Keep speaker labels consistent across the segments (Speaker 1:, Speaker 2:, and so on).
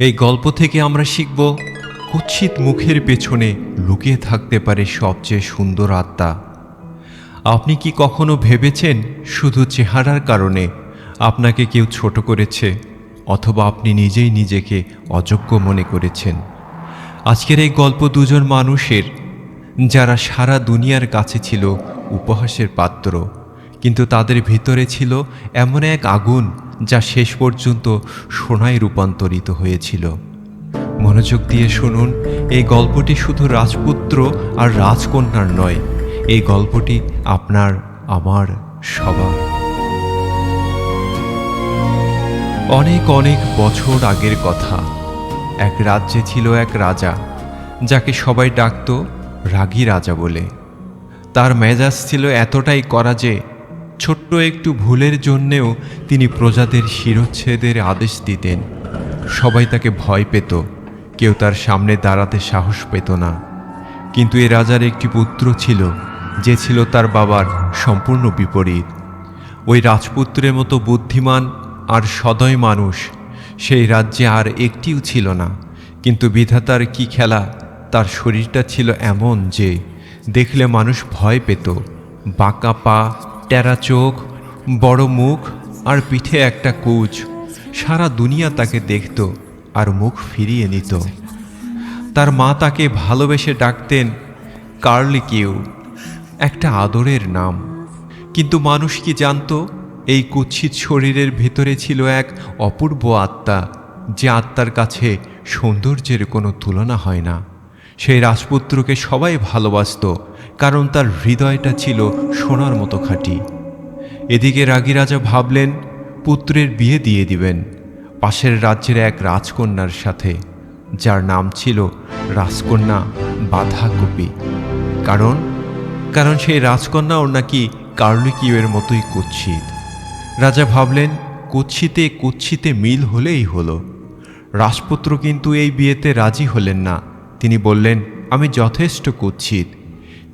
Speaker 1: এই গল্প থেকে আমরা শিখব কুৎসিত মুখের পেছনে লুকিয়ে থাকতে পারে সবচেয়ে সুন্দর আত্মা। আপনি কি কখনো ভেবেছেন শুধু চেহারার কারণে আপনাকে কেউ ছোট করেছে, অথবা আপনি নিজেই নিজেকে অযোগ্য মনে করেছেন? আজকের এই গল্প দুজন মানুষের, যারা সারা দুনিয়ার কাছে ছিল উপহাসের পাত্র, কিন্তু তাদের ভিতরে ছিল এমন এক আগুন যা শেষ পর্যন্ত সোনায় রূপান্তরিত হয়েছিল। মনোযোগ দিয়ে শুনুন, এই গল্পটি শুধু রাজপুত্র আর রাজকন্যার নয়, এই গল্পটি আপনার, আমার, সবার। অনেক অনেক বছর আগের কথা। এক রাজ্যে ছিল এক রাজা, যাকে সবাই ডাকত রাগী রাজা বলে। তার মেজাজ ছিল এতটাই কড়া যে ছোট্ট একটু ভুলের জন্যেও তিনি প্রজাদের শিরচ্ছেদের আদেশ দিতেন। সবাই তাকে ভয় পেত, কেউ তার সামনে দাঁড়াতে সাহস পেত না। কিন্তু এ রাজার একটি পুত্র ছিল, যে ছিল তার বাবার সম্পূর্ণ বিপরীত। ওই রাজপুত্রের মতো বুদ্ধিমান আর সদয় মানুষ সেই রাজ্যে আর একটিও ছিল না। কিন্তু বিধাতার কি খেলা, তার শরীরটা ছিল এমন যে দেখলে মানুষ ভয় পেত। বাঁকা পা, টেরা চোখ, বড় মুখ আর পিঠে একটা কুচ। সারা দুনিয়া তাকে দেখত আর মুখ ফিরিয়ে নিত। তার মা তাকে ভালোবেসে ডাকতেন কার্লি কিউ, একটা আদরের নাম। কিন্তু মানুষ কি জানত, এই কুৎসিত শরীরের ভেতরে ছিল এক অপূর্ব আত্মা, যে আত্মার কাছে সৌন্দর্যের কোনো তুলনা হয় না। সেই রাজপুত্রকে সবাই ভালোবাসত, কারণ তার হৃদয়টা ছিল সোনার মতো খাঁটি। এদিকে রাগী রাজা ভাবলেন পুত্রের বিয়ে দিয়ে দিবেন পাশের রাজ্যের এক রাজকন্যার সাথে, যার নাম ছিল রাজকন্যা বাঁধাকপি। কারণ সেই রাজকন্যাও নাকি কার্লি কিউয়ের মতোই কুৎসিত। রাজা ভাবলেন কুৎসিতে কুৎসিতে মিল হলেই হলো। রাজপুত্র কিন্তু এই বিয়েতে রাজি হলেন না। তিনি বললেন, আমি যথেষ্ট কুৎসিত,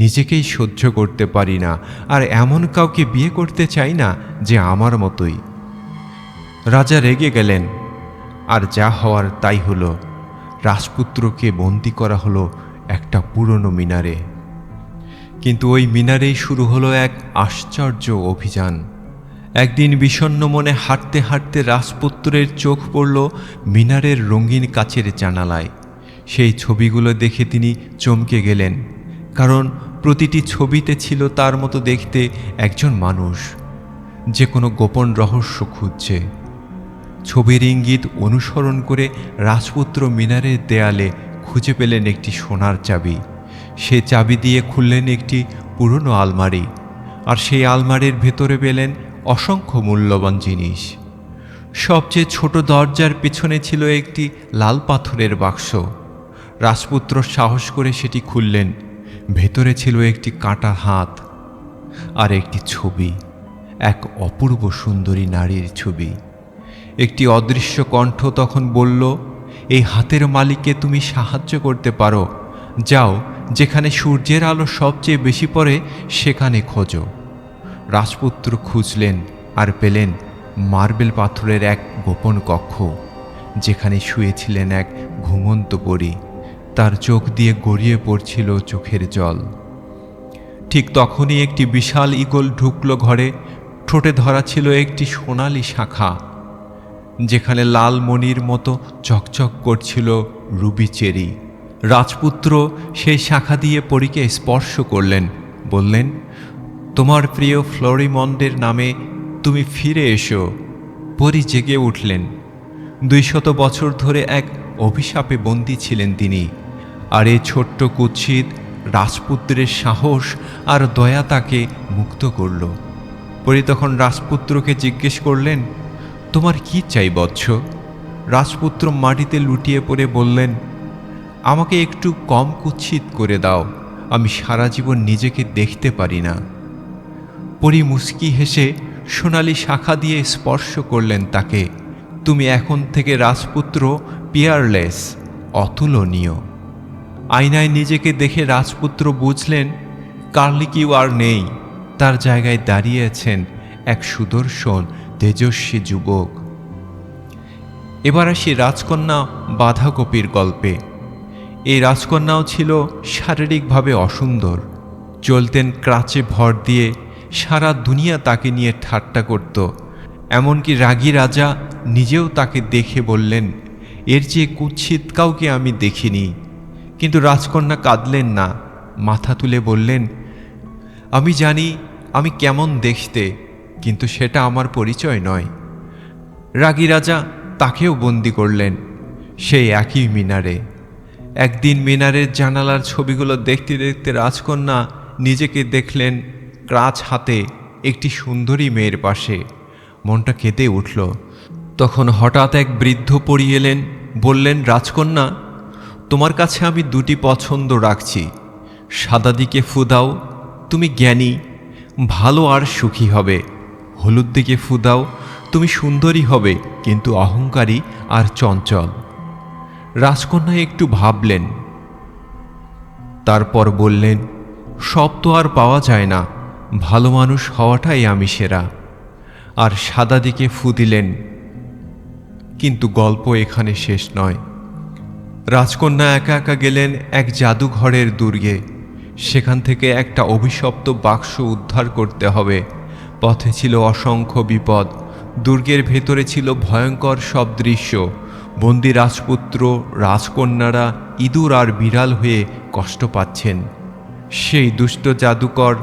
Speaker 1: নিজেকেই সহ্য করতে পারি না, আর এমন কাউকে বিয়ে করতে চাই না যে আমার মতোই। রাজা রেগে গেলেন, আর যা হওয়ার তাই হলো। রাজপুত্রকে বন্দি করা হলো একটা পুরনো মিনারে। কিন্তু ওই মিনারেই শুরু হলো এক আশ্চর্য অভিযান। একদিন বিষণ্ণ মনে হাঁটতে হাঁটতে রাজপুত্রের চোখ পড়ল মিনারের রঙিন কাচের জানালায়। সেই ছবিগুলো দেখে তিনি চমকে গেলেন, কারণ প্রতিটি ছবিতে ছিল তার মতো দেখতে একজন মানুষ, যে কোনো গোপন রহস্য খুঁজছে। ছবির ইঙ্গিত অনুসরণ করে রাজপুত্র মিনারের দেয়ালে খুঁজে পেলেন একটি সোনার চাবি। সে চাবি দিয়ে খুললেন একটি পুরনো আলমারি, আর সেই আলমারির ভেতরে পেলেন অসংখ্য মূল্যবান জিনিস। সবচেয়ে ছোট দরজার পেছনে ছিল একটি লাল পাথরের বাক্স। রাজপুত্র সাহস করে সেটি খুললেন। ভেতরে ছিল একটি কাটা হাত আর একটি ছবি, এক অপূর্ব সুন্দরী নারীর ছবি। একটি অদৃশ্য কণ্ঠ তখন বলল, এই হাতের মালিককে তুমি সাহায্য করতে পারো। যাও, যেখানে সূর্যের আলো সবচেয়ে বেশি পড়ে সেখানে খোঁজো। রাজপুত্র খুঁজলেন আর পেলেন মার্বেল পাথরের এক গোপন কক্ষ, যেখানে শুয়েছিলেন এক ঘুমন্ত পরী। তার চোখ দিয়ে গড়িয়ে পড়ছিল চোখের জল। ঠিক তখনই একটি বিশাল ঈগল ঢুকল ঘরে। ঠোঁটে ধরা ছিল একটি সোনালি শাখা, যেখানে লাল মণির মতো চকচক করছিল রুবি চেরি। রাজপুত্র সেই শাখা দিয়ে পরীকে স্পর্শ করলেন, বললেন, তোমার প্রিয় ফ্লোরিমন্ডের নামে তুমি ফিরে এসো। পরী জেগে উঠলেন। 200 বছর ধরে এক অভিশাপে বন্দী ছিলেন তিনি, আর এই ছোট্ট কুৎসিত রাজপুত্রের সাহস আর দয়া তাকে মুক্ত করল। পরী তখন রাজপুত্রকে জিজ্ঞেস করলেন, তোমার কি চাই বৎস? রাজপুত্র মাটিতে লুটিয়ে পড়ে বললেন, আমাকে একটু কম কুৎসিত করে দাও, আমি সারা জীবন নিজেকে দেখতে পারি না। পরী মুচকি হেসে সোনালি শাখা দিয়ে স্পর্শ করলেন তাকে। তুমি এখন থেকে রাজপুত্র পিয়ারলেস, অতুলনীয়। আয়নায় নিজেকে দেখে রাজপুত্র বুঝলেন কার্লি কিউ আর নেই। তার জায়গায় দাঁড়িয়ে আছেন এক সুদর্শন তেজস্বী যুবক। এবার আসি রাজকন্যা বাঁধাকপির গল্পে। এই রাজকন্যাও ছিল শারীরিকভাবে অসুন্দর। চলতেন ক্রাচে ভর দিয়ে, সারা দুনিয়া তাকে নিয়ে ঠাট্টা করত। এমনকি রাগী রাজা নিজেও তাকে দেখে বললেন, এর চেয়ে কুৎসিত কাউকে আমি দেখিনি। কিন্তু রাজকন্যা কাঁদলেন না, মাথা তুলে বললেন, আমি জানি আমি কেমন দেখতে, কিন্তু সেটা আমার পরিচয় নয়। রাগী রাজা তাকেও বন্দি করলেন সেই একই মিনারে। একদিন মিনারের জানালার ছবিগুলো দেখতে দেখতে রাজকন্যা নিজেকে দেখলেন ক্রাচ হাতে একটি সুন্দরী মেয়ের পাশে। মনটা কেঁদে উঠল। তখন হঠাৎ এক বৃদ্ধ পড়ি এলেন, বললেন, রাজকন্যা, তোমার কাছে আমি দুটি পছন্দ রাখছি। সাদা দিকে ফু দাও, তুমি জ্ঞানী, ভালো আর সুখী হবে। হলুদ দিকে ফু দাও, তুমি সুন্দরী হবে, কিন্তু অহংকারী আর চঞ্চল। রাজকন্যা একটু ভাবলেন, তারপর বললেন, সব তো আর পাওয়া যায় না, ভালো মানুষ হওয়াটাই আমি সেরা। আর সাদা দিকে ফু দিলেন। কিন্তু গল্প এখানে শেষ নয়। রাজকন্যা একা একা গেলেন এক জাদুঘরের দুর্গে। সেখান থেকে একটা অভিশপ্ত বাক্স উদ্ধার করতে হবে। পথে ছিল অসংখ্য বিপদ। দুর্গের ভেতরে ছিল ভয়ঙ্কর সব দৃশ্য। বন্দি রাজপুত্র, রাজকন্যারা ইঁদুর আর বিড়াল হয়ে কষ্ট পাচ্ছেন। সেই দুষ্ট জাদুকর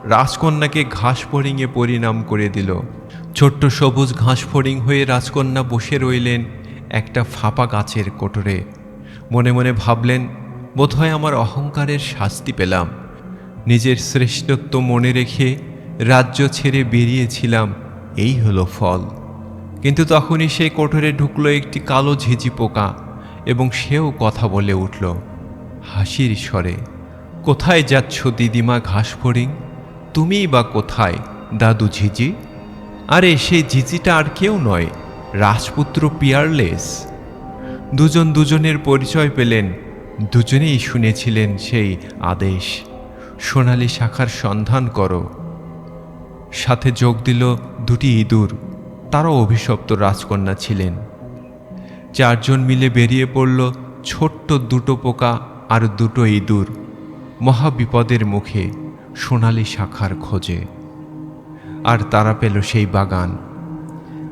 Speaker 1: রাজকন্যাকে ঘাসফড়িংয়ে পরিণাম করে দিল। ছোট্ট সবুজ ঘাসফড়িং হয়ে রাজকন্যা বসে রইলেন একটা ফাঁপা গাছের কোটরে। মনে মনে ভাবলেন, বোধহয় আমার অহংকারের শাস্তি পেলাম। নিজের শ্রেষ্ঠত্ব মনে রেখে রাজ্য ছেড়ে বেরিয়েছিলাম, এই হলো ফল। কিন্তু তখনই সেই কোটরে ঢুকলো একটি কালো ঝিঝি পোকা, এবং সেও কথা বলে উঠল হাসির স্বরে, কোথায় যাচ্ছ দিদিমা ঘাসফড়িং? তুমিই বা কোথায় দাদু ঝিঝি? আরে সেই ঝিঝিটা আর কেউ নয়, রাজপুত্র পিয়ারলেস। দুজন দুজনের পরিচয় পেলেন। দুজনেই শুনেছিলেন সেই আদেশ, সোনালি শাখার সন্ধান করো। সাথে যোগ দিল দুটি ইঁদুর, তারাও অভিশপ্ত রাজকন্যা ছিলেন। চারজন মিলে বেরিয়ে পড়ল ছোট্ট দুটো পোকা আর দুটো ইঁদুর মহাবিপদের মুখে সোনালি শাখার খোঁজে। আর তারা পেল সেই বাগান,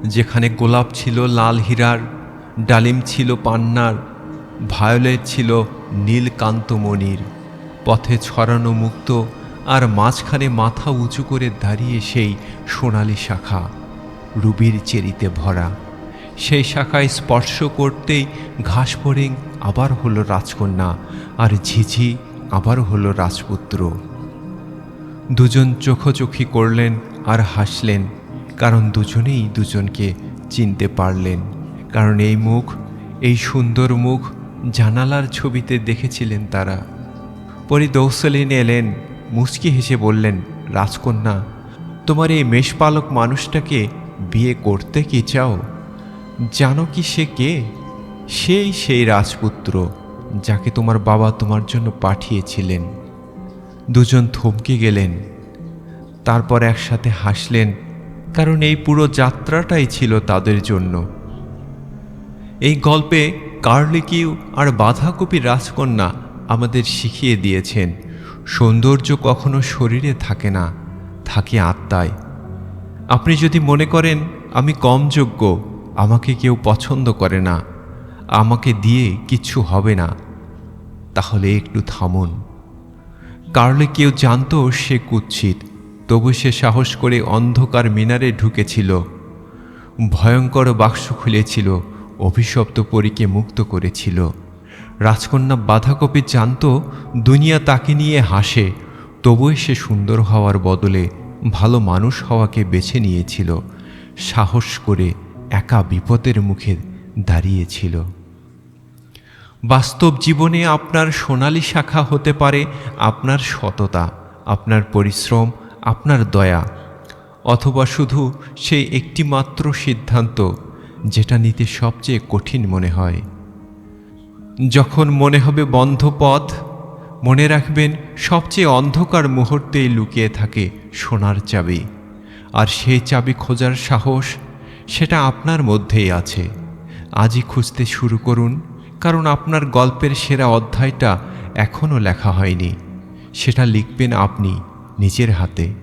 Speaker 1: যেখানে গোলাপ ছিল লাল হীরার, ডালিম ছিল পান্নার, ভায়োলেট ছিল নীলকান্তমণির। পথে ছড়ানো মুক্ত, আর মাঝখানে মাথা উঁচু করে দাঁড়িয়ে সেই সোনালি শাখা, রুবির চেরিতে ভরা। সেই শাখায় স্পর্শ করতেই ঘাসফড়িং আবার হলো রাজকন্যা, আর ঝিঝি আবার হলো রাজপুত্র। দুজন চোখোচোখি করলেন আর হাসলেন, কারণ দুজনেই দুজনকে চিনতে পারলেন। কারণ এই মুখ, এই সুন্দর মুখ জানালার ছবিতে দেখেছিলেন তারা। পরে দৌসলিন এলেন, মুচকি হেসে বললেন, রাজকন্যা, তোমার এই মেষপালক মানুষটাকে বিয়ে করতে কি চাও? জানো কি সে কে? সেই রাজপুত্র যাকে তোমার বাবা তোমার জন্য পাঠিয়েছিলেন। দুজন থমকে গেলেন, তারপর একসাথে হাসলেন, কারণ এই পুরো যাত্রাটাই ছিল তাদের জন্য। এই গল্পে কার্লিকিউ আর বাঁধাকপির রাজকন্যা আমাদের শিখিয়ে দিয়েছেন, সৌন্দর্য কখনো শরীরে থাকে না, থাকে আত্মায়। আপনি যদি মনে করেন আমি কম যোগ্য, আমাকে কেউ পছন্দ করে না, আমাকে দিয়ে কিচ্ছু হবে না, তাহলে একটু থামুন। কার্লিকিউ জানতো সে কুৎসিত, তবু সে সাহস করে অন্ধকার মিনারে ঢুকেছিল। ভয়ঙ্কর বাক্স খুলেছিল, অভিশপ্ত পরীকে মুক্ত করেছিল। রাজকন্যা বাঁধাকপি জানত দুনিয়া তাকে নিয়ে হাসে, তবুও সে সুন্দর হওয়ার বদলে ভালো মানুষ হওয়াকে বেছে নিয়েছিল। সাহস করে একা বিপদের মুখে দাঁড়িয়েছিল। বাস্তব জীবনে আপনার সোনালি শাখা হতে পারে আপনার সততা, আপনার পরিশ্রম, আপনার দয়া, অথবা শুধু সেই একটি মাত্র সিদ্ধান্ত যেটা নিতে সবচেয়ে কঠিন মনে হয়। যখন মনে হবে বন্ধ পথ, মনে রাখবেন সবচেয়ে অন্ধকার মুহূর্তেই লুকিয়ে থাকে সোনার চাবি। আর সেই চাবি খোঁজার সাহস, সেটা আপনার মধ্যেই আছে। আজই খুঁজতে শুরু করুন, কারণ আপনার গল্পের সেরা অধ্যায়টা এখনও লেখা হয়নি। সেটা লিখবেন আপনি নিজের হাতে।